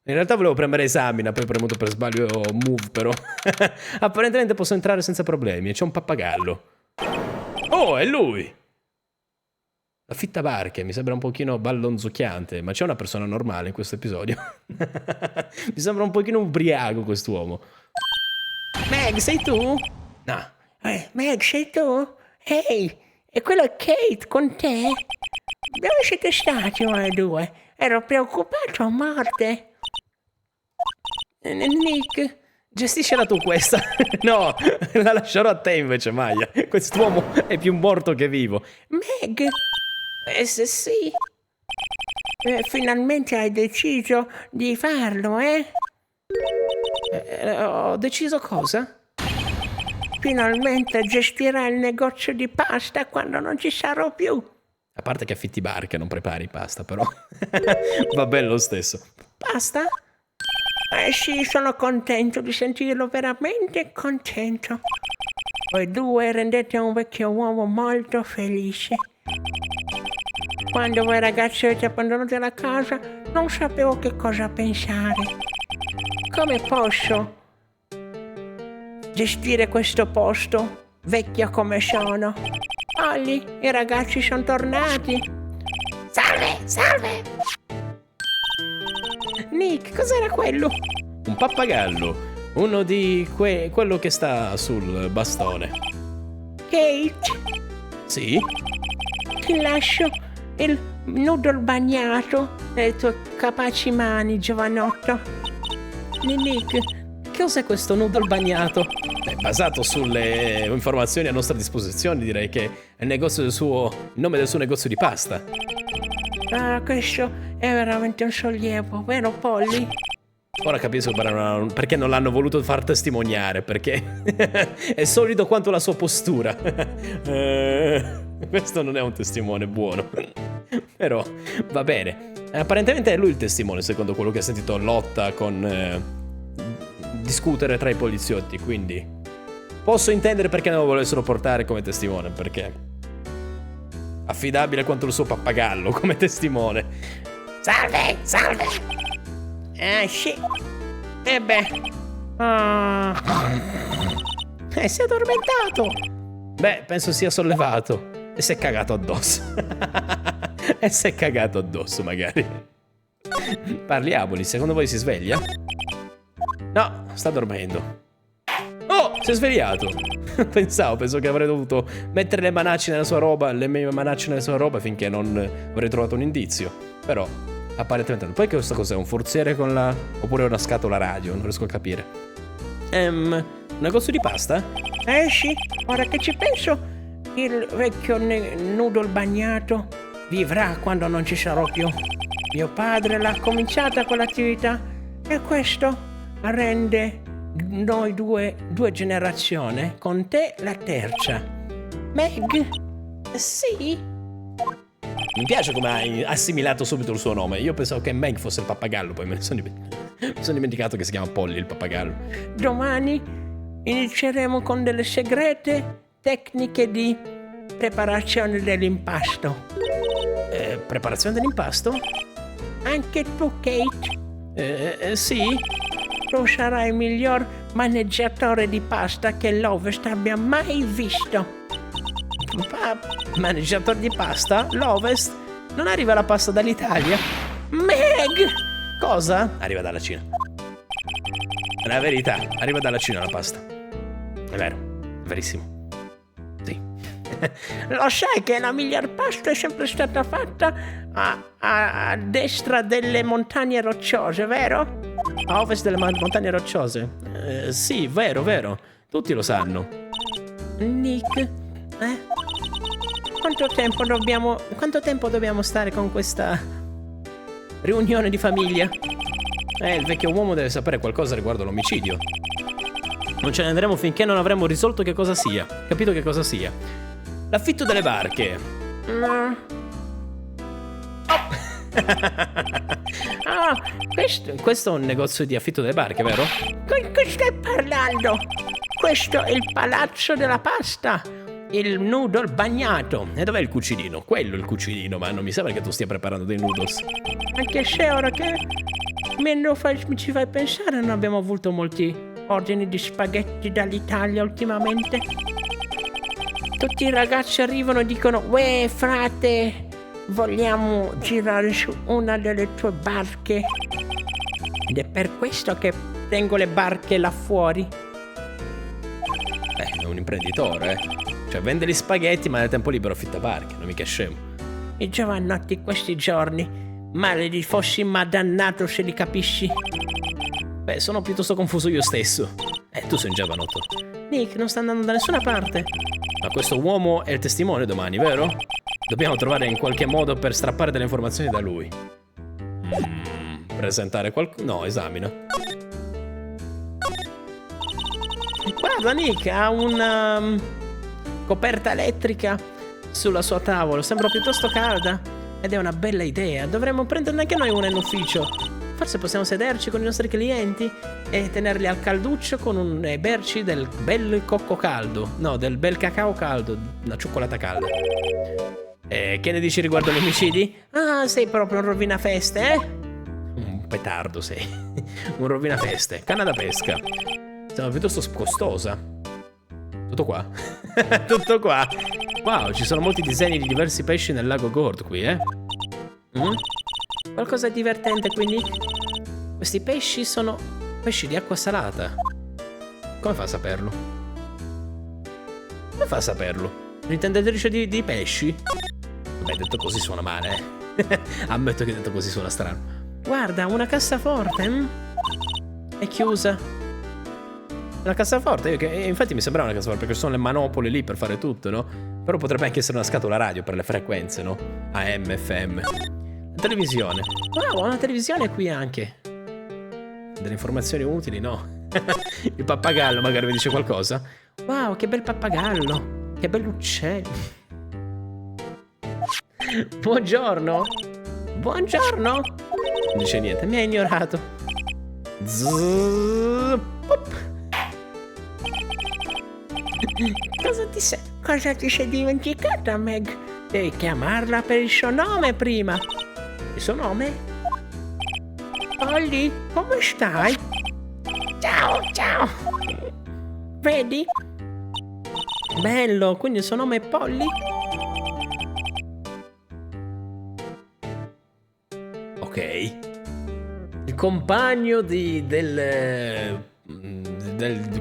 In realtà volevo premere esamina, poi ho premuto per sbaglio move, però. Apparentemente posso entrare senza problemi. C'è un pappagallo. Oh, è lui! Affittabarche, mi sembra un pochino ballonzucchiante, ma c'è una persona normale in questo episodio. Mi sembra un pochino ubriaco quest'uomo. Meg, sei tu? No. Meg, sei tu? Ehi, e quello è Kate con te? Dove siete stati voi due? Ero preoccupato a morte. Nick, gestiscela tu questa. No, la lascerò a te invece, Maya. Quest'uomo è più morto che vivo. Meg, sì. Finalmente hai deciso di farlo, eh? Ho deciso cosa? Finalmente gestirai il negozio di pasta quando non ci sarò più. A parte che affitti barche, non prepari pasta, però. Va bene lo stesso. Pasta? Sì, sono contento di sentirlo, veramente contento. Voi due rendete un vecchio uomo molto felice. Quando voi ragazzi avete abbandonato la casa, non sapevo che cosa pensare. Come posso gestire questo posto, vecchia come sono? Olli, i ragazzi sono tornati. Salve! Nick, cos'era quello? Un pappagallo. Uno di quello che sta sul bastone. Kate, Sì? ti lascio il noodle bagnato nelle tue capaci mani, giovanotto. Nick, che cos'è questo noodle bagnato? Basato sulle informazioni a nostra disposizione, direi che è il nome del suo negozio di pasta. Ah, questo è veramente un sollievo, vero Polly? Ora capisco perché non l'hanno voluto far testimoniare, perché è solido quanto la sua postura. Questo non è un testimone buono. Però va bene. Apparentemente è lui il testimone, secondo quello che ha sentito lotta con discutere tra i poliziotti, quindi posso intendere perché non lo volessero portare come testimone, perché affidabile quanto il suo pappagallo come testimone. Salve! Sì. E beh. Si è addormentato. Beh, penso sia sollevato. E si è cagato addosso. E si è cagato addosso, magari. Parliamoli, secondo voi si sveglia? No, sta dormendo. Oh, si è svegliato. Penso che avrei dovuto mettere le manacce nella sua roba, le mie manacce nella sua roba finché non avrei trovato un indizio. Però, apparentemente, poi che questo cos'è? Un forziere con la... oppure una scatola radio? Non riesco a capire. Un negozio di pasta? Sì, ora che ci penso, il vecchio noodle bagnato vivrà quando non ci sarò più. Mio padre l'ha cominciata quell'attività e questo rende noi due generazioni, con te la terza. Meg? Sì? Mi piace come hai assimilato subito il suo nome. Io pensavo che Meg fosse il pappagallo, poi mi sono dimenticato che si chiama Polly il pappagallo. Domani inizieremo con delle segrete tecniche di preparazione dell'impasto. Preparazione dell'impasto? Anche tu, Kate? Sì. Tu sarai il miglior maneggiatore di pasta che l'Ovest abbia mai visto. Maneggiatore di pasta? L'Ovest? Non arriva la pasta dall'Italia? Meg! Cosa? Arriva dalla Cina. È la verità, arriva dalla Cina la pasta. È vero, è verissimo. Sì. Lo sai che la miglior pasta è sempre stata fatta a destra delle montagne rocciose, vero? A ovest delle montagne rocciose? Sì, vero. Tutti lo sanno. Nick, quanto tempo dobbiamo stare con questa riunione di famiglia? Il vecchio uomo deve sapere qualcosa riguardo l'omicidio. Non ce ne andremo finché non avremo risolto che cosa sia. Capito che cosa sia. L'affitto delle barche. Questo è un negozio di affitto delle barche, vero? Che stai parlando? Questo è il palazzo della pasta. Il noodle bagnato. E dov'è il cucinino? Quello è il cucinino, ma non mi sembra che tu stia preparando dei noodles. Anche se ora che mi ci fai pensare, non abbiamo avuto molti ordini di spaghetti dall'Italia ultimamente. Tutti i ragazzi arrivano e dicono: uè, frate, vogliamo girare su una delle tue barche. Ed è per questo che tengo le barche là fuori. È un imprenditore, Cioè, vende gli spaghetti, ma nel tempo libero affitta barche, non mica scemo. I giovanotti questi giorni, male li fossi ma dannato se li capisci. Beh, sono piuttosto confuso io stesso. Tu sei un giovanotto. Nick non sta andando da nessuna parte. Ma questo uomo è il testimone domani, vero? Dobbiamo trovare in qualche modo per strappare delle informazioni da lui. Presentare qualcosa? No, esamina. Guarda, Nick ha una coperta elettrica sulla sua tavola. Sembra piuttosto calda. Ed è una bella idea. Dovremmo prenderne anche noi una in ufficio. Forse possiamo sederci con i nostri clienti e tenerli al calduccio e berci del bel cocco caldo. No, del bel cacao caldo. Una cioccolata calda. Che ne dici riguardo gli omicidi? Ah, sei proprio un rovinafeste, eh? Un petardo sei. Un rovinafeste. Canna da pesca. Sembra piuttosto costosa. Tutto qua. Tutto qua. Wow, ci sono molti disegni di diversi pesci nel lago Gord qui, Qualcosa di divertente quindi? Questi pesci sono pesci di acqua salata. Come fa a saperlo? Come fa a saperlo? Un'intenditrice di pesci? Beh, detto così suona male, Ammetto che detto così suona strano. Guarda, una cassaforte. È chiusa. Una cassaforte? Infatti mi sembrava una cassaforte, perché sono le manopole lì per fare tutto, no? Però potrebbe anche essere una scatola radio per le frequenze, no? AM, FM. La televisione. Wow, una televisione qui anche. Delle informazioni utili, no? Il pappagallo magari mi dice qualcosa. Wow, che bel pappagallo. Che bell'uccello. Buongiorno. Buongiorno. Non dice niente, Mi ha ignorato. Cosa ti sei dimenticata, Meg? Devi chiamarla per il suo nome prima. Il suo nome? Polly, come stai? Ciao, ciao. Vedi? Bello, quindi il suo nome è Polly? Ok. Il compagno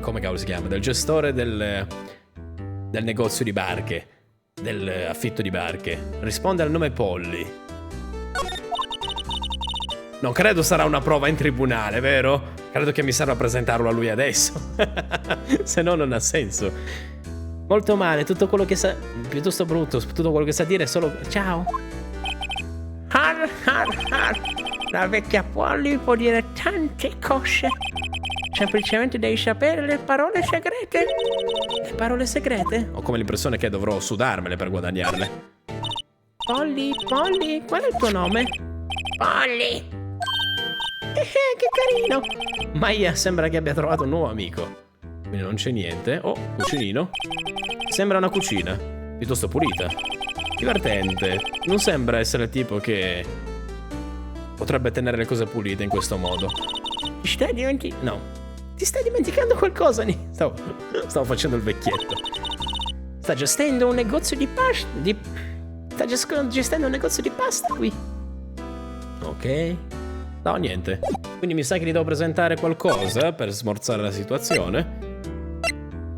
come cavolo si chiama? Del gestore del negozio di barche. Del affitto di barche. Risponde al nome Polly. Non credo sarà una prova in tribunale, vero? Credo che mi serva presentarlo a lui adesso. Se no non ha senso. Molto male, tutto quello che sa... Piuttosto brutto, tutto quello che sa dire è solo... Ciao. Har, har, har. La vecchia Polly può dire tante cose. Semplicemente devi sapere le parole segrete. Le parole segrete? Ho come l'impressione che dovrò sudarmele per guadagnarle. Polly, Polly, qual è il tuo nome? Polly. Che carino. Maya sembra che abbia trovato un nuovo amico. Quindi non c'è niente. Oh, cucinino. Sembra una cucina. Piuttosto pulita. Divertente. Non sembra essere il tipo che potrebbe tenere le cose pulite in questo modo. Ti stai dimenticando? No. Ti stai dimenticando qualcosa, Stavo facendo il vecchietto. Sta gestendo un negozio di pasta. Sta gestendo un negozio di pasta qui. Ok. No, niente. Quindi mi sa che gli devo presentare qualcosa per smorzare la situazione.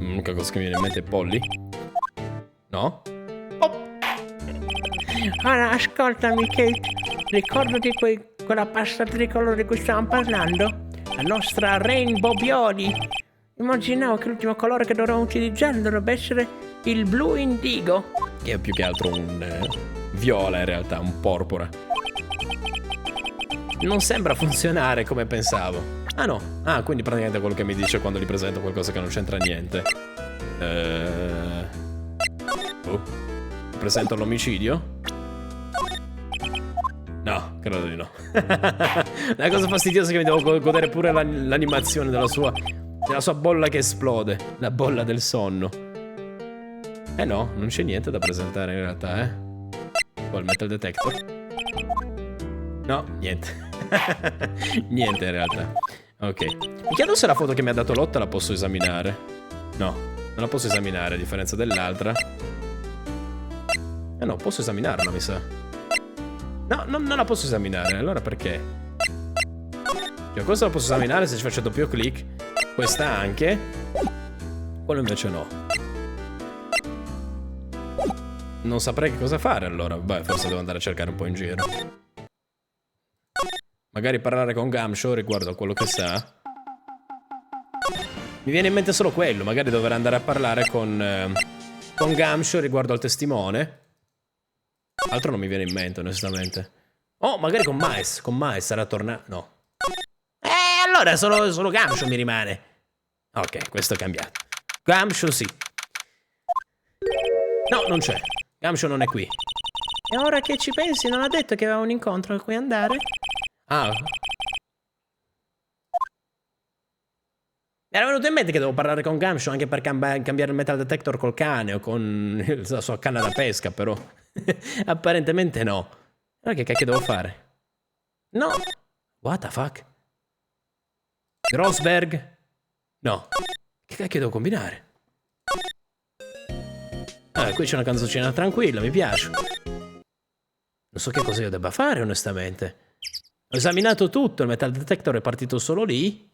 L'unica cosa che mi viene in mente è Polly. No? Ora ascoltami, Kate. Ricordati quella pasta tricolore di cui stavamo parlando? La nostra Rainbow Bioli. Immaginavo che l'ultimo colore che dovremmo utilizzare dovrebbe essere il blu indigo. Che è più che altro un viola in realtà, un porpora. Non sembra funzionare come pensavo. Ah no, quindi praticamente è quello che mi dice quando gli presento qualcosa che non c'entra niente. Presento l'omicidio? No, credo di no. La cosa fastidiosa è che mi devo godere pure l'animazione della sua bolla che esplode. La bolla del sonno. No, non c'è niente da presentare in realtà, Qua il metal detector. No, niente. Niente in realtà. Ok. Mi chiedo se la foto che mi ha dato Lotta la posso esaminare. No, non la posso esaminare a differenza dell'altra. No, posso esaminarla, mi sa. No, non la posso esaminare. Allora perché? Cioè, questa la posso esaminare se ci faccio doppio clic. Questa anche. Quello invece no. Non saprei che cosa fare allora. Beh, forse devo andare a cercare un po' in giro. Magari parlare con Gumshoe riguardo a quello che sa. Mi viene in mente solo quello. Magari dovrei andare a parlare con Gumshoe riguardo al testimone. Altro non mi viene in mente, onestamente. Oh, magari con Mais. Con Mais sarà tornato. No. Allora solo Gumshoe mi rimane. Ok, questo è cambiato. Gumshoe sì. No, non c'è. Gumshoe non è qui. E ora che ci pensi, non ha detto che aveva un incontro a cui andare? Ah. Mi era venuto in mente che devo parlare con Gumshoe anche per cambiare il metal detector col cane o con la sua canna da pesca, però apparentemente no. Allora che cacchio devo fare? No. What the fuck? Grossberg? No. Che cacchio devo combinare? Ah, qui c'è una canzoncina tranquilla, mi piace. Non so che cosa io debba fare, onestamente. Ho esaminato tutto, il metal detector è partito solo lì.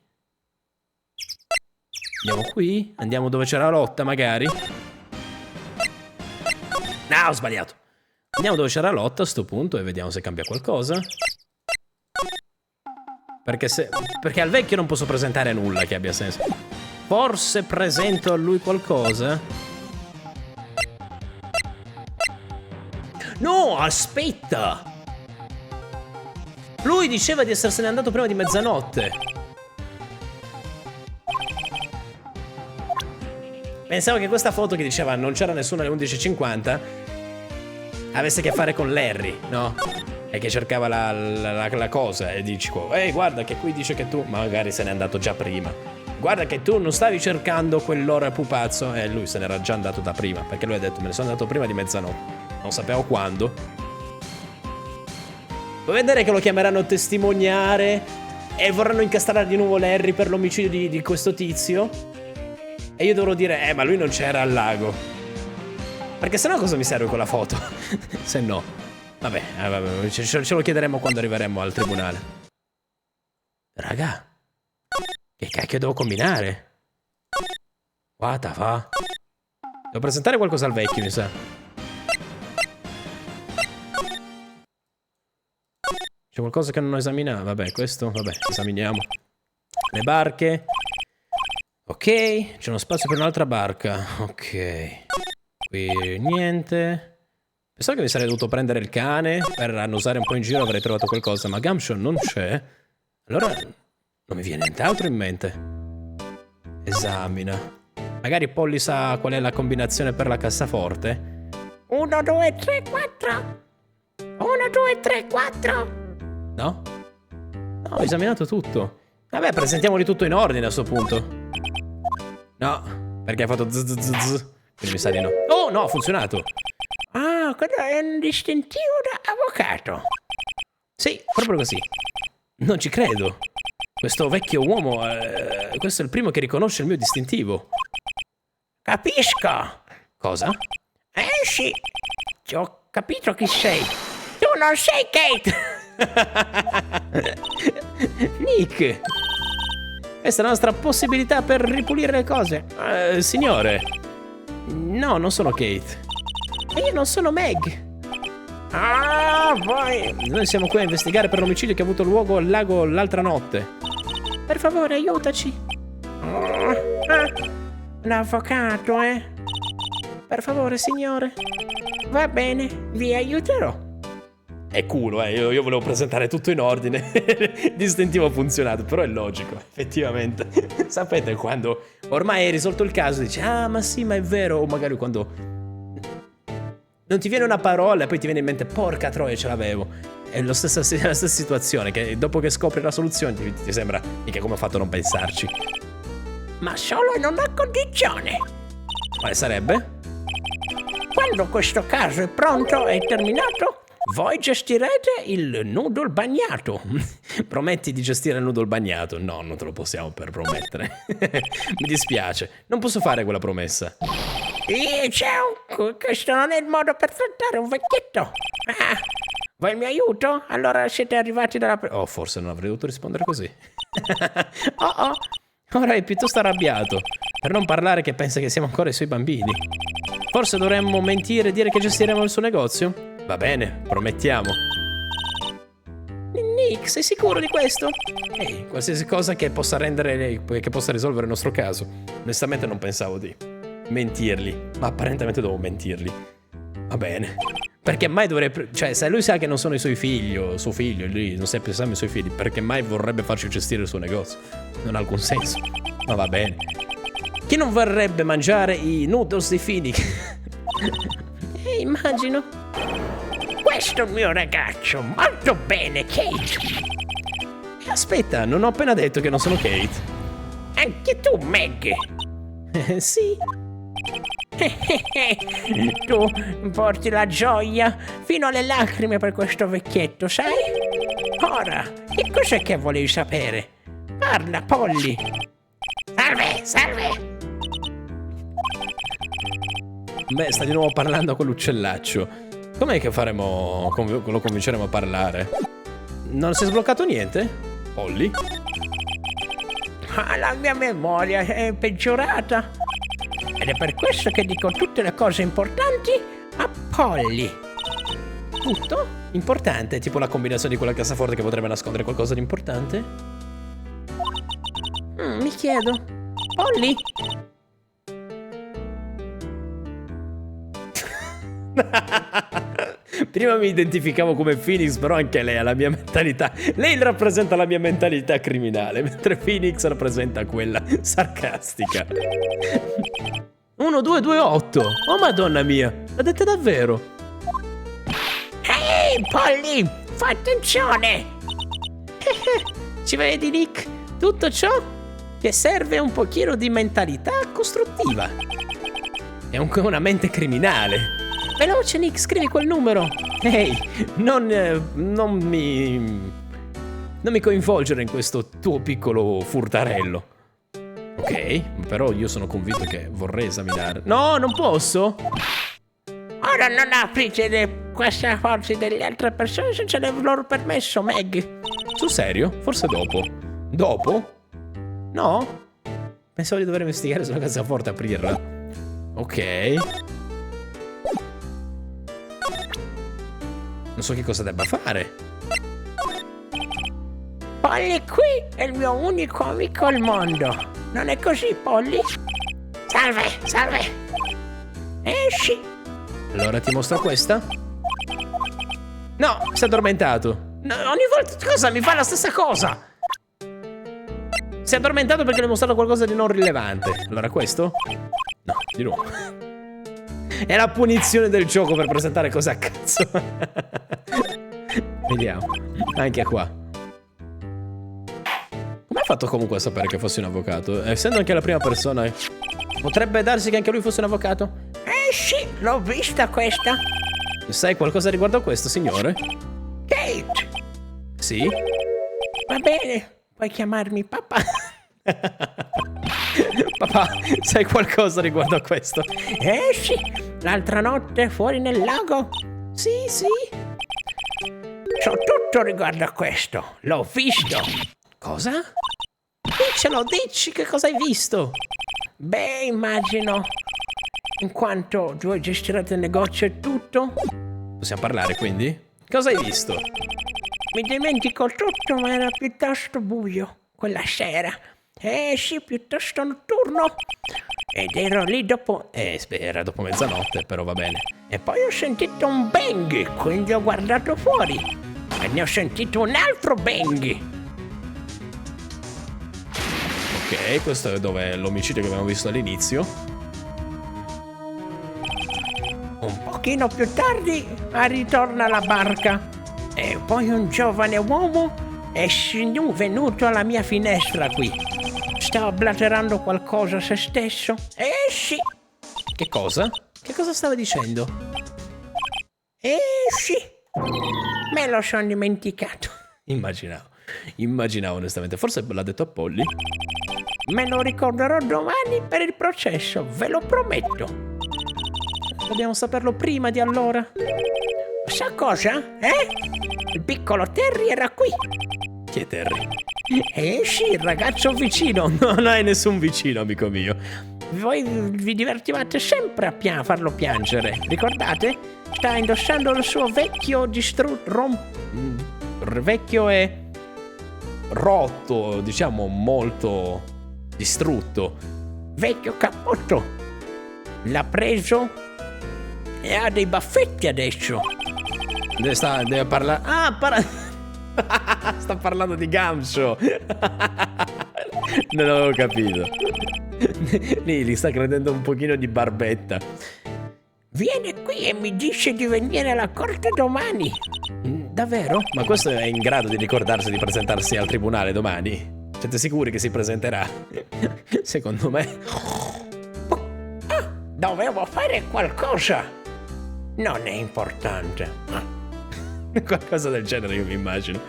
Andiamo qui, andiamo dove c'era la Lotta, magari. No, ho sbagliato. Andiamo dove c'era la Lotta a sto punto e vediamo se cambia qualcosa. Perché al vecchio non posso presentare nulla che abbia senso. Forse presento a lui qualcosa. No, aspetta! Lui diceva di essersene andato prima di mezzanotte. Pensavo che questa foto che diceva non c'era nessuno alle 11:50 avesse a che fare con Larry, no? E che cercava la cosa e dici, ehi, guarda che qui dice che tu magari se n'è andato già prima. Guarda che tu non stavi cercando quell'ora pupazzo e lui se n'era già andato da prima, perché lui ha detto me ne sono andato prima di mezzanotte. Non sapevo quando. Puoi vedere che lo chiameranno a testimoniare e vorranno incastrare di nuovo Larry per l'omicidio di questo tizio. E io dovrò dire, ma lui non c'era al lago. Perché sennò cosa mi serve quella foto? Se no. Vabbè, ce lo chiederemo quando arriveremo al tribunale. Raga, che cacchio devo combinare? What the fuck? Devo presentare qualcosa al vecchio, mi sa. C'è qualcosa che non ho esaminato. Vabbè, questo, vabbè, esaminiamo. Le barche. Ok, c'è uno spazio per un'altra barca. Ok. Qui niente. Pensavo che mi sarei dovuto prendere il cane per annusare un po' in giro, avrei trovato qualcosa, ma Gumshoe non c'è. Allora non mi viene nient'altro in mente. Esamina. Magari Polly sa qual è la combinazione per la cassaforte. 1, 2, 3, 4. 1, 2, 3, 4. No? No, ho esaminato tutto. Vabbè, presentiamoli tutto in ordine a sto punto. No, perché hai fatto zzz. Quindi mi sa di no. Oh, no, ha funzionato. Ah, quello è un distintivo da avvocato. Sì, proprio così. Non ci credo. Questo vecchio uomo, questo è il primo che riconosce il mio distintivo. Capisco. Cosa? Sì, ho capito chi sei. Tu non sei Kate. Nick. Questa è la nostra possibilità per ripulire le cose. Signore. No, non sono Kate. E io non sono Meg. Ah, voi. Noi siamo qui a investigare per l'omicidio che ha avuto luogo al lago l'altra notte. Per favore, aiutaci. L'avvocato, eh? Per favore, signore. Va bene, vi aiuterò. È culo, io volevo presentare tutto in ordine. Il distintivo ha funzionato, però è logico, effettivamente. Sapete quando ormai hai risolto il caso dici, ah ma sì, ma è vero. O magari quando non ti viene una parola e poi ti viene in mente, porca troia, ce l'avevo. È la stessa situazione, che dopo che scopri la soluzione ti sembra, mica come ho fatto a non pensarci. Ma solo in una condizione. Quale sarebbe? Quando questo caso è pronto e terminato, Voi gestirete il noodle bagnato. Prometti di gestire il noodle bagnato? No, non te lo possiamo per promettere. Mi dispiace, non posso fare quella promessa. Ciao, questo non è il modo per trattare un vecchietto. Ah, vuoi il mio aiuto? Allora siete arrivati dalla... Oh, forse non avrei dovuto rispondere così. Oh, ora è piuttosto arrabbiato. Per non parlare che pensa che siamo ancora i suoi bambini. Forse dovremmo mentire e dire che gestiremo il suo negozio? Va bene, promettiamo. Nick, sei sicuro di questo? Ehi, qualsiasi cosa che possa risolvere il nostro caso. Onestamente non pensavo di mentirgli, ma apparentemente devo mentirgli. Va bene. Perché mai dovrebbe... Cioè, se lui sa che non sono i suoi figli o suo figlio, lui non sempre sa i suoi figli, perché mai vorrebbe farci gestire il suo negozio? Non ha alcun senso. Ma va bene. Chi non vorrebbe mangiare i noodles di Phoenix? Immagino. Questo è il mio ragazzo, molto bene, Kate. Aspetta, non ho appena detto che non sono Kate. Anche tu, Meg. Sì. Tu porti la gioia fino alle lacrime per questo vecchietto, sai? Ora, che cos'è che volevi sapere? Parla, Polly. Salve. Beh, sta di nuovo parlando con l'uccellaccio. Com'è che faremo? Lo convinceremo a parlare? Non si è sbloccato niente? Polly? La mia memoria è peggiorata. Ed è per questo che dico tutte le cose importanti a Polly. Tutto? Importante? Tipo la combinazione di quella cassaforte che potrebbe nascondere qualcosa di importante? Mi chiedo. Polly? Prima mi identificavo come Phoenix, però anche lei ha la mia mentalità. Lei rappresenta la mia mentalità criminale, mentre Phoenix rappresenta quella sarcastica. 1, 2, 2, 8. Oh madonna mia, l'ha detta davvero. Ehi, Polly, fai attenzione. Ci vedi, Nick? Tutto ciò che serve un pochino di mentalità costruttiva. È una mente criminale. Veloce, Nick, scrivi quel numero. Ehi, non mi coinvolgere in questo tuo piccolo furtarello. Ok, però io sono convinto che vorrei esaminare. No, non posso. Ora non aprite queste porte delle altre persone senza il loro permesso, Meg. Sul serio? Forse dopo. Dopo? No? Pensavo di dover investigare sulla cassaforte e aprirla. Ok. Non so che cosa debba fare. Polly qui è il mio unico amico al mondo. Non è così, Polly? Salve. Esci. Allora ti mostro questa. No, si è addormentato. No, ogni volta cosa mi fa la stessa cosa. Si è addormentato perché le ho mostrato qualcosa di non rilevante. Allora questo? No, di nuovo. È la punizione del gioco per presentare cose a cazzo. Vediamo. Anche qua. Come ha fatto comunque a sapere che fossi un avvocato? Essendo anche la prima persona, potrebbe darsi che anche lui fosse un avvocato? Sì, l'ho vista questa. Sai qualcosa riguardo a questo, signore? Kate. Sì? Va bene, puoi chiamarmi papà. Papà, sai qualcosa riguardo a questo? Sì, l'altra notte fuori nel lago. Sì. So tutto riguardo a questo. L'ho visto. Cosa? Dicelo, dici che cosa hai visto? Beh, immagino. In quanto tu gestirete il negozio e tutto. Possiamo parlare quindi? Cosa hai visto? Mi dimentico tutto, ma era piuttosto buio quella sera. Sì, piuttosto notturno. Ed ero lì dopo... era dopo mezzanotte, però va bene. E poi ho sentito un bang, quindi ho guardato fuori. E ne ho sentito un altro bang. Ok, questo è dove l'omicidio che abbiamo visto all'inizio. Un pochino più tardi ritorna la barca. E poi un giovane uomo è venuto alla mia finestra qui. Stava blaterando qualcosa a se stesso. Sì. Che cosa? Che cosa stava dicendo? Sì. Me lo sono dimenticato. Immaginavo onestamente. Forse l'ha detto a Polly. Me lo ricorderò domani per il processo, ve lo prometto. Dobbiamo saperlo prima di allora. Sa cosa? Il piccolo Terry era qui. Chi è Terry? Sì, il ragazzo vicino. Non hai nessun vicino, amico mio. Voi vi divertivate sempre a farlo piangere, ricordate? Sta indossando il suo vecchio vecchio e rotto, diciamo molto distrutto. Vecchio cappotto. L'ha preso e ha dei baffetti adesso. Deve parlare. Sta parlando di Gamsho. Non avevo capito. Lì sta credendo un pochino di barbetta. Viene qui e mi dice di venire alla corte domani. Davvero? Ma questo è in grado di ricordarsi di presentarsi al tribunale domani? Siete sicuri che si presenterà? Secondo me. Dovevo fare qualcosa. Non è importante. Qualcosa del genere io mi immagino.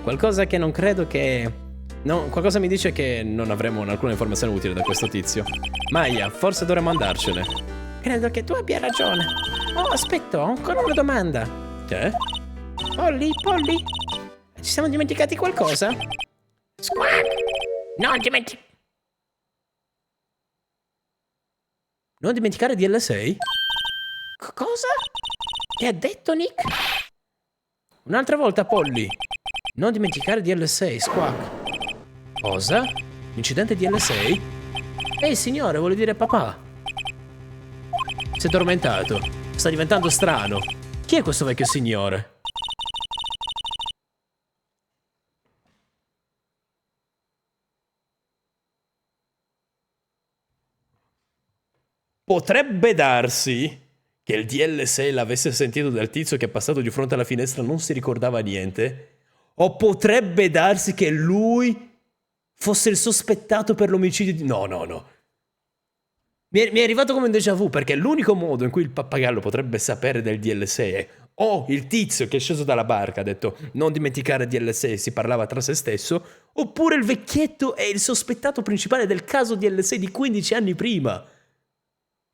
Qualcosa che non credo che... No, qualcosa mi dice che non avremo alcuna informazione utile da questo tizio. Maya, forse dovremmo andarcene. Credo che tu abbia ragione. Oh, aspetta, ho ancora una domanda. Che? Polly, ci siamo dimenticati qualcosa? Squawk! Non dimenticare DL6? Cosa? Che ha detto Nick? Un'altra volta, Polly. Non dimenticare DL6, Squawk. Cosa? Incidente DL6? Ehi, signore, vuole dire papà. Si è addormentato. Sta diventando strano. Chi è questo vecchio signore? Potrebbe darsi che il DL6 l'avesse sentito dal tizio che è passato di fronte alla finestra e non si ricordava niente. O potrebbe darsi che lui fosse il sospettato per l'omicidio di... No. Mi è arrivato come un déjà vu, perché l'unico modo in cui il pappagallo potrebbe sapere del DL6 è o il tizio che è sceso dalla barca ha detto non dimenticare DL6, si parlava tra se stesso, oppure il vecchietto è il sospettato principale del caso DL6 di 15 anni prima.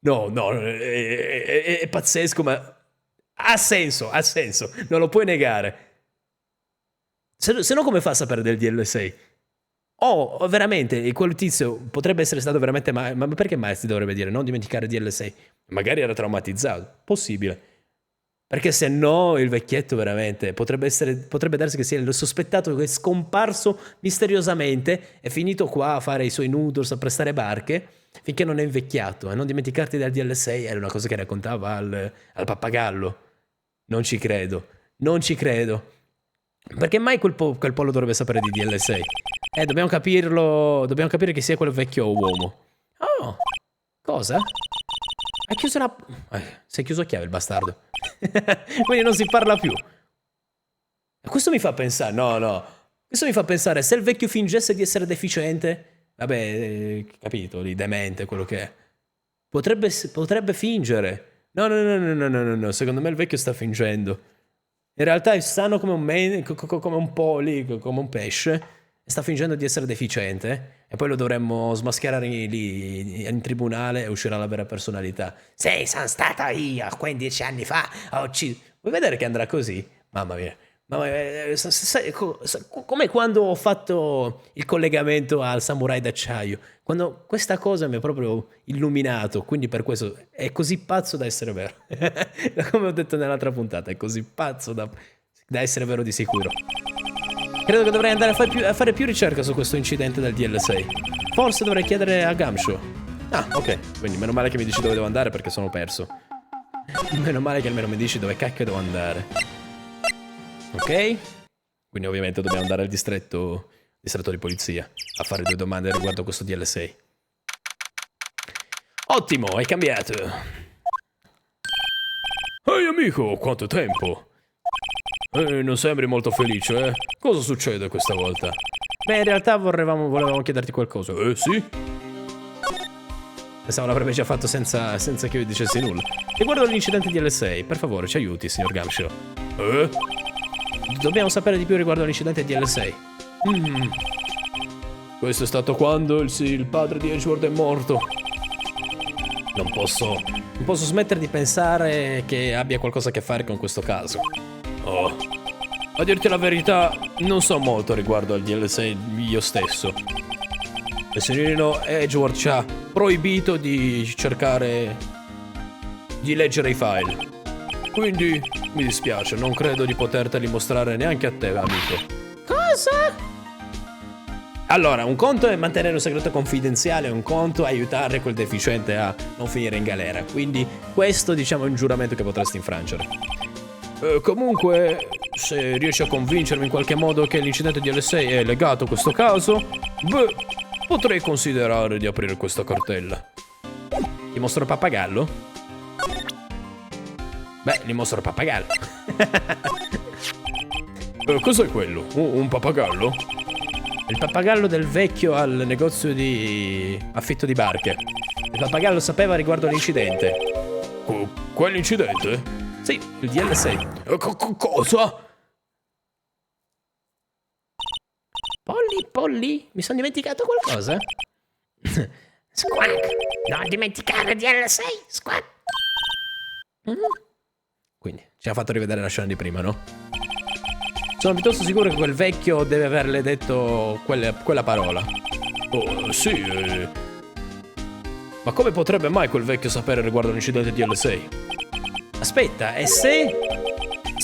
No, è pazzesco, ma ha senso, non lo puoi negare. Se no come fa a sapere del DL6? Oh, veramente, quel tizio potrebbe essere stato veramente... Ma perché mai si dovrebbe dire non dimenticare DL6? Magari era traumatizzato, possibile. Perché se no il vecchietto veramente potrebbe darsi che sia il sospettato che è scomparso misteriosamente, è finito qua a fare i suoi noodles, a prestare barche, finché non è invecchiato. E non dimenticarti del DL6 era una cosa che raccontava al pappagallo. Non ci credo. Perché mai quel pollo dovrebbe sapere di DL6? Dobbiamo capire che sia quel vecchio uomo. Oh, cosa? Ha chiuso la... si è chiuso a chiave il bastardo. Quindi non si parla più. Questo mi fa pensare... No. Questo mi fa pensare, se il vecchio fingesse di essere deficiente... Vabbè, capito, di demente, quello che è. Potrebbe fingere. No. Secondo me il vecchio sta fingendo. In realtà è sano come un po' lì, come un pesce. Sta fingendo di essere deficiente e poi lo dovremmo smascherare lì in tribunale e uscirà la vera personalità. Sì, sono stata io 15 anni fa, ho ucciso. Vuoi vedere che andrà così? Mamma mia. Come quando ho fatto il collegamento al samurai d'acciaio. Quando questa cosa mi ha proprio illuminato, quindi per questo è così pazzo da essere vero. Come ho detto nell'altra puntata, è così pazzo da essere vero di sicuro. Credo che dovrei andare a fare più ricerca su questo incidente del DL6. Forse dovrei chiedere a Gamsho. Ah, ok. Quindi meno male che mi dici dove devo andare perché sono perso. Meno male che almeno mi dici dove cacchio devo andare. Ok? Quindi ovviamente dobbiamo andare al distretto di polizia a fare 2 domande riguardo questo DL6. Ottimo, hai cambiato. Ehi amico, quanto tempo? Non sembri molto felice, eh? Cosa succede questa volta? Beh, in realtà volevamo chiederti qualcosa. Sì? Pensavo l'avrebbe già fatto senza che io dicessi nulla. Riguardo all'incidente DL6, per favore, ci aiuti, signor Gumshoe. Dobbiamo sapere di più riguardo all'incidente DL6. Questo è stato quando il padre di Edgeworth è morto. Non posso smettere di pensare che abbia qualcosa a che fare con questo caso. Oh, a dirti la verità, non so molto riguardo al DL6 io stesso. Il signorino Edgeworth ci ha proibito di cercare di leggere i file. Quindi mi dispiace, non credo di poterteli mostrare neanche a te, amico. Cosa? Allora, un conto è mantenere un segreto confidenziale, un conto è aiutare quel deficiente a non finire in galera. Quindi questo, diciamo, è un giuramento che potresti infrangere. Comunque, se riesci a convincermi in qualche modo che l'incidente di L6 è legato a questo caso, beh, potrei considerare di aprire questa cartella. Ti mostro il pappagallo? Beh, gli mostro il pappagallo. Cos'è quello? Un pappagallo? Il pappagallo del vecchio al negozio di affitto di barche. Il pappagallo sapeva riguardo l'incidente. Quell'incidente? Sì, il DL6. Cosa? Polly, mi sono dimenticato qualcosa? Squawk, non dimenticare DL6, squawk. Quindi, ci ha fatto rivedere la scena di prima, no? Sono piuttosto sicuro che quel vecchio deve averle detto quella parola. Oh, sì. Ma come potrebbe mai quel vecchio sapere riguardo l'incidente di DL6? Aspetta, e se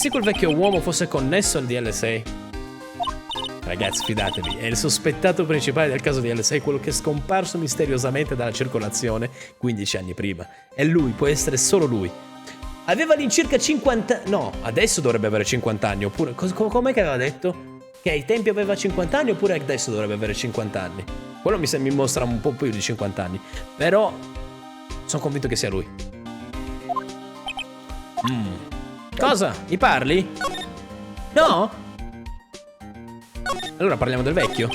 quel vecchio uomo fosse connesso al DL6? Ragazzi, fidatevi, è il sospettato principale del caso di DL6, quello che è scomparso misteriosamente dalla circolazione 15 anni prima. E lui, può essere solo lui. Aveva all'incirca 50... No, adesso dovrebbe avere 50 anni, oppure... Com'è che aveva detto? Che ai tempi aveva 50 anni, oppure adesso dovrebbe avere 50 anni? Quello mi mostra un po' più di 50 anni. Però... sono convinto che sia lui. Cosa? Mi parli? No? Allora parliamo del vecchio.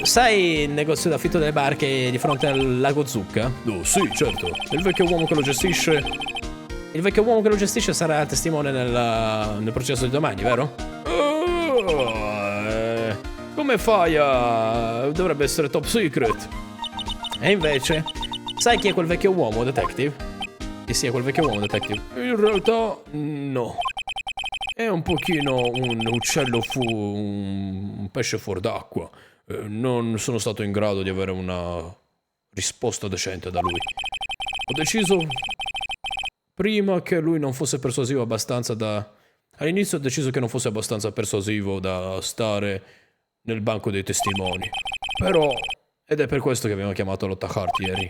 Sai il negozio d'affitto delle barche di fronte al lago Zucca? Oh, sì, certo. Il vecchio uomo che lo gestisce... Il vecchio uomo che lo gestisce sarà testimone nel processo di domani, vero? Come fai a... Dovrebbe essere top secret. E invece... Sai chi è quel vecchio uomo, detective? Chi sia quel vecchio uomo, detective? In realtà, no. È un pochino un uccello un pesce fuor d'acqua. Non sono stato in grado di avere una risposta decente da lui. Ho deciso... Prima che lui non fosse persuasivo abbastanza da... All'inizio ho deciso che non fosse abbastanza persuasivo da stare nel banco dei testimoni. Però... Ed è per questo che abbiamo chiamato Lotta Hart ieri.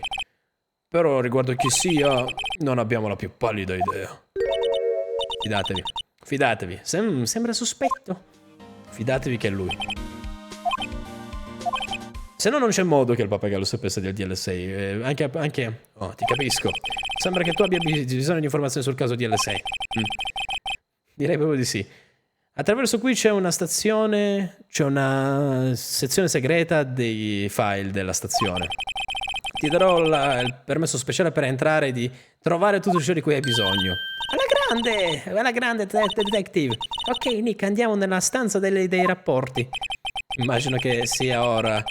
Però riguardo a chi sia, non abbiamo la più pallida idea. Fidatevi. Fidatevi. Sembra sospetto. Fidatevi che è lui. Se no non c'è modo che il pappagallo sapesse del DL6. Anche... Oh, ti capisco. Sembra che tu abbia bisogno di informazioni sul caso DL6. Direi proprio di sì. Attraverso qui c'è una stazione... C'è una sezione segreta dei file della stazione. Ti darò il permesso speciale per entrare e di trovare tutto ciò di cui hai bisogno. Alla grande, detective. Ok, Nick, andiamo nella stanza dei rapporti. Immagino che sia ora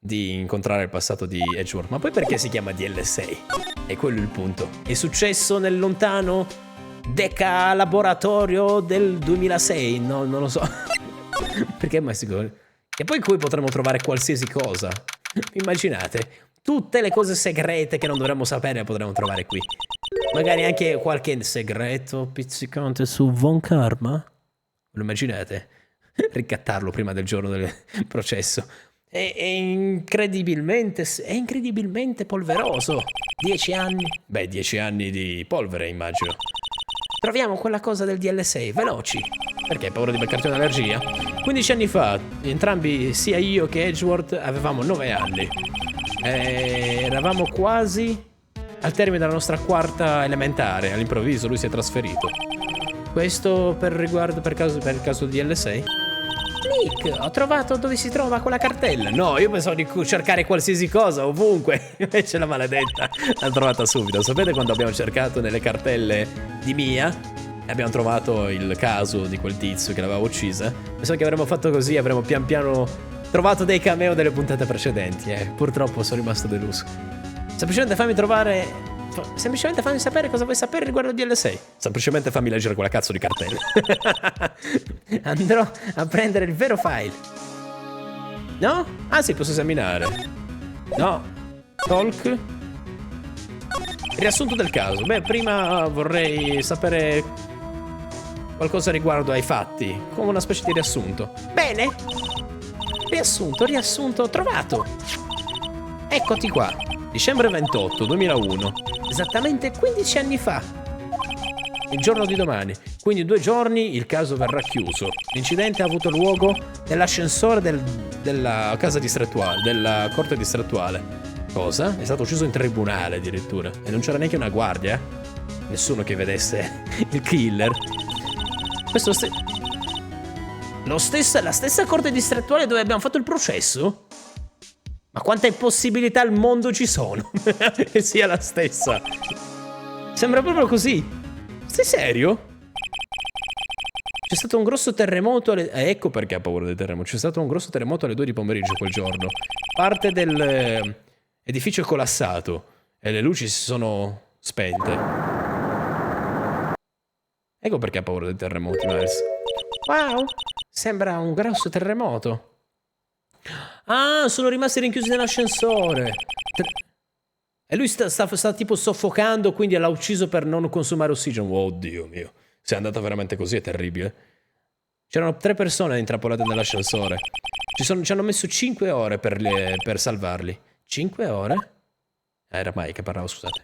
di incontrare il passato di Edgeworth. Ma poi perché si chiama DL6? È quello il punto. È successo nel lontano Deca Laboratorio del 2006? No, non lo so. Perché mai sicuro? E poi qui potremmo trovare qualsiasi cosa. Immaginate, tutte le cose segrete che non dovremmo sapere le potremmo trovare qui. Magari anche qualche segreto pizzicante su Von Karma? Lo immaginate? Ricattarlo prima del giorno del processo. È incredibilmente polveroso. 10 anni. Beh, 10 anni di polvere, immagino. Troviamo quella cosa del DL6, veloci. Perché hai paura di beccarti un'allergia? 15 anni fa, entrambi, sia io che Edgeworth, avevamo 9 anni. Eravamo quasi al termine della nostra quarta elementare. All'improvviso lui si è trasferito. Questo per caso DL6? clic, ho trovato dove si trova quella cartella. No, io pensavo di cercare qualsiasi cosa ovunque. Invece la maledetta l'ha trovata subito. Sapete quando abbiamo cercato nelle cartelle di Mia e abbiamo trovato il caso di quel tizio che l'aveva uccisa? Pensavo che avremmo fatto così, avremmo pian piano trovato dei cameo delle puntate precedenti. Purtroppo sono rimasto deluso. Semplicemente fammi sapere cosa vuoi sapere riguardo DL6. Semplicemente fammi leggere quella cazzo di cartella. Andrò a prendere il vero file. No? Ah sì, posso esaminare. No. Talk. Riassunto del caso. Beh, prima vorrei sapere qualcosa riguardo ai fatti, come una specie di riassunto. Bene. Riassunto, trovato. Eccoti qua. Dicembre 28, 2001. Esattamente 15 anni fa. Il giorno di domani. Quindi 2 giorni il caso verrà chiuso. L'incidente ha avuto luogo nell'ascensore della casa distrettuale, della corte distrettuale. Cosa? È stato ucciso in tribunale addirittura. E non c'era neanche una guardia? Nessuno che vedesse il killer. La stessa corte distrettuale dove abbiamo fatto il processo? Ma quante possibilità al mondo ci sono che sia la stessa? Sembra proprio così. Sei serio? C'è stato un grosso terremoto ecco perché ha paura del terremoto. C'è stato un grosso terremoto alle 2 di pomeriggio quel giorno. Parte dell'edificio è collassato e le luci si sono spente. Ecco perché ha paura dei terremoti, Miles. Wow, sembra un grosso terremoto. Ah, sono rimasti rinchiusi nell'ascensore. E lui sta tipo soffocando, quindi l'ha ucciso per non consumare ossigeno. Oh, Dio mio. Se è andata veramente così è terribile. C'erano 3 persone intrappolate nell'ascensore. Ci hanno messo 5 ore per salvarli. 5 ore? Era Mai che parlava, scusate.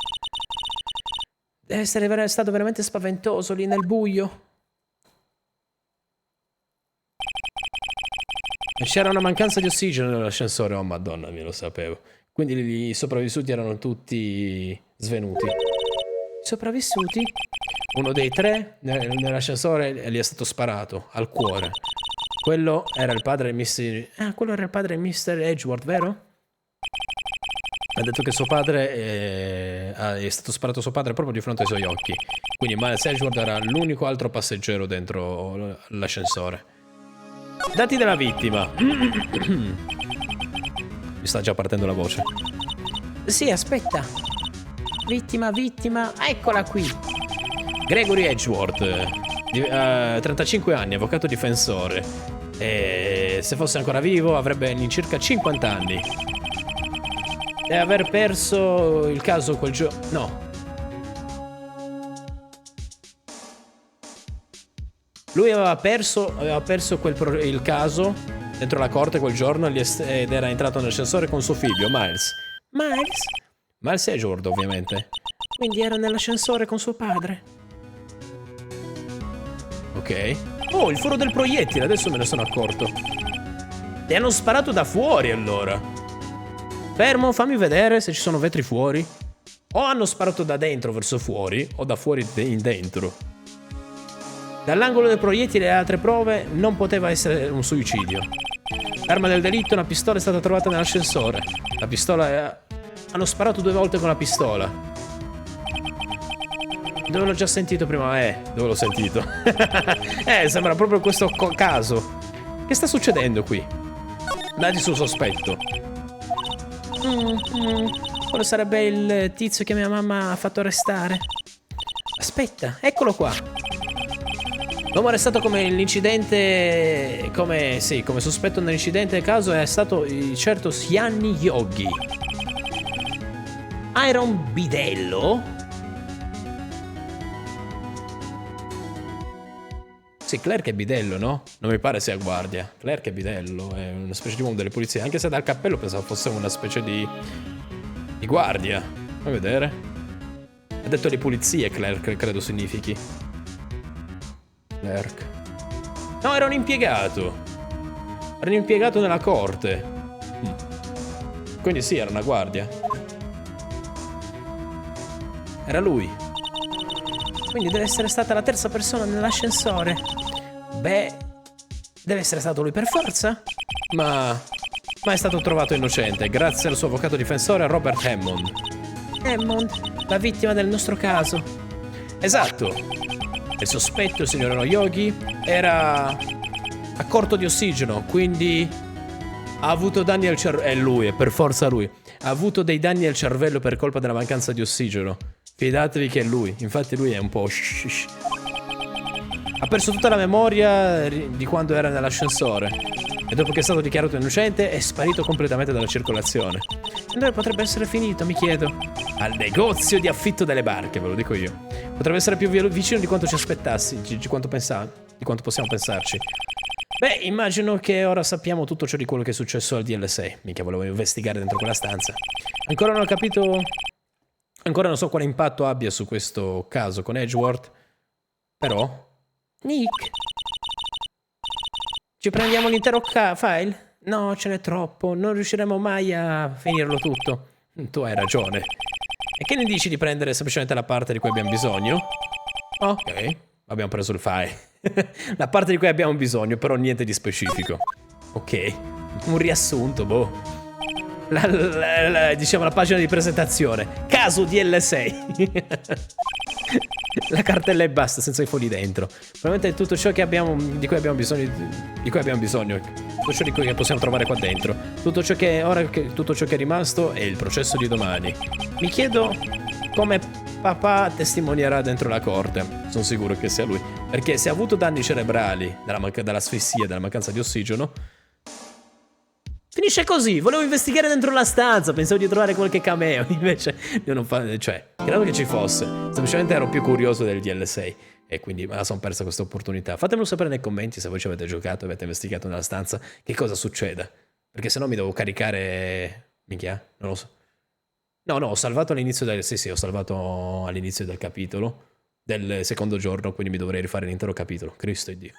Deve essere stato veramente spaventoso lì nel buio. E c'era una mancanza di ossigeno nell'ascensore. Oh madonna mia, lo sapevo. Quindi i sopravvissuti erano tutti svenuti. Sopravvissuti? Uno dei 3 nell'ascensore gli è stato sparato al cuore. Quello era il padre di Mr. Quello era il padre di Mr. Edgeworth, vero? Ha detto che suo padre è stato sparato suo padre proprio di fronte ai suoi occhi. Quindi Miles Edgeworth era l'unico altro passeggero dentro l'ascensore. Dati della vittima. Mi sta già partendo la voce. Sì, aspetta. Vittima. Eccola qui. Gregory Edgeworth, 35 anni, avvocato difensore. E se fosse ancora vivo avrebbe all'incirca 50 anni. E aver perso il caso quel giorno... No. Lui aveva perso il caso dentro la corte quel giorno ed era entrato nell'ascensore con suo figlio, Miles. Miles Edgeworth, ovviamente. Quindi era nell'ascensore con suo padre. Ok. Oh, il foro del proiettile, adesso me ne sono accorto. Le hanno sparato da fuori, allora. Fermo, fammi vedere se ci sono vetri fuori. O hanno sparato da dentro verso fuori, o da fuori in dentro. Dall'angolo del proiettile e altre prove non poteva essere un suicidio. L'arma del delitto, una pistola, è stata trovata nell'ascensore. La pistola... Hanno sparato 2 volte con la pistola. Dove l'ho già sentito prima? Dove l'ho sentito? Sembra proprio questo caso. Che sta succedendo qui? Dati sul sospetto. Quello sarebbe il tizio che mia mamma ha fatto arrestare. Aspetta, eccolo qua. L'uomo arrestato come l'incidente... Come sospetto nell'incidente del caso è stato certo Sianni Yogi. Iron Bidello? Sì, Clerk è bidello, no? Non mi pare sia guardia. Clerk è bidello, è una specie di uomo delle pulizie. Anche se dal cappello pensavo fosse una specie di guardia. Fammi vedere. Ha detto le pulizie, Clerk, credo significhi. Clerk. No, era un impiegato. Era un impiegato nella corte. Quindi sì, era una guardia. Era lui. Quindi deve essere stata la terza persona nell'ascensore. Beh, Deve essere stato lui per forza? Ma è stato trovato innocente grazie al suo avvocato difensore Robert Hammond. Hammond, la vittima del nostro caso. Esatto. Il sospetto, signorino Yogi, era a corto di ossigeno, quindi ha avuto danni al cervello. È lui, è per forza lui. Ha avuto dei danni al cervello per colpa della mancanza di ossigeno. Fidatevi che è lui. Infatti lui è un po'... Ha perso tutta la memoria di quando era nell'ascensore. E dopo che è stato dichiarato innocente è sparito completamente dalla circolazione. E dove potrebbe essere finito, mi chiedo? Al negozio di affitto delle barche, ve lo dico io. Potrebbe essere più vicino di quanto ci aspettassi, di quanto possiamo pensarci. Beh, immagino che ora sappiamo tutto ciò di quello che è successo al DL6. Mica volevo investigare dentro quella stanza. Ancora non ho capito... Ancora non so quale impatto abbia su questo caso con Edgeworth. Però... Nick? Ci prendiamo l'intero file? No, ce n'è troppo. Non riusciremo mai a finirlo tutto. Tu hai ragione. E che ne dici di prendere semplicemente la parte di cui abbiamo bisogno? Ok, abbiamo preso il file. La parte di cui abbiamo bisogno, però niente di specifico. Ok, un riassunto, boh. Diciamo la pagina di presentazione. Caso DL6. La cartella e basta, senza i fogli dentro. Probabilmente è tutto ciò che abbiamo, di cui abbiamo bisogno. Tutto ciò di cui possiamo trovare qua dentro. Tutto ciò che è rimasto è il processo di domani. Mi chiedo come papà testimonierà dentro la corte. Sono sicuro che sia lui. Perché se ha avuto danni cerebrali dall'asfissia, dalla mancanza di ossigeno. Finisce così, volevo investigare dentro la stanza, pensavo di trovare qualche cameo, invece io non fa... cioè, credo che ci fosse, semplicemente ero più curioso del DL6 e quindi me la sono persa questa opportunità. Fatemelo sapere nei commenti se voi ci avete giocato e avete investigato nella stanza, che cosa succeda, perché sennò mi devo caricare... minchia, non lo so. No, ho salvato all'inizio del... sì, ho salvato all'inizio del capitolo, del secondo giorno, quindi mi dovrei rifare l'intero capitolo, Cristo e Dio.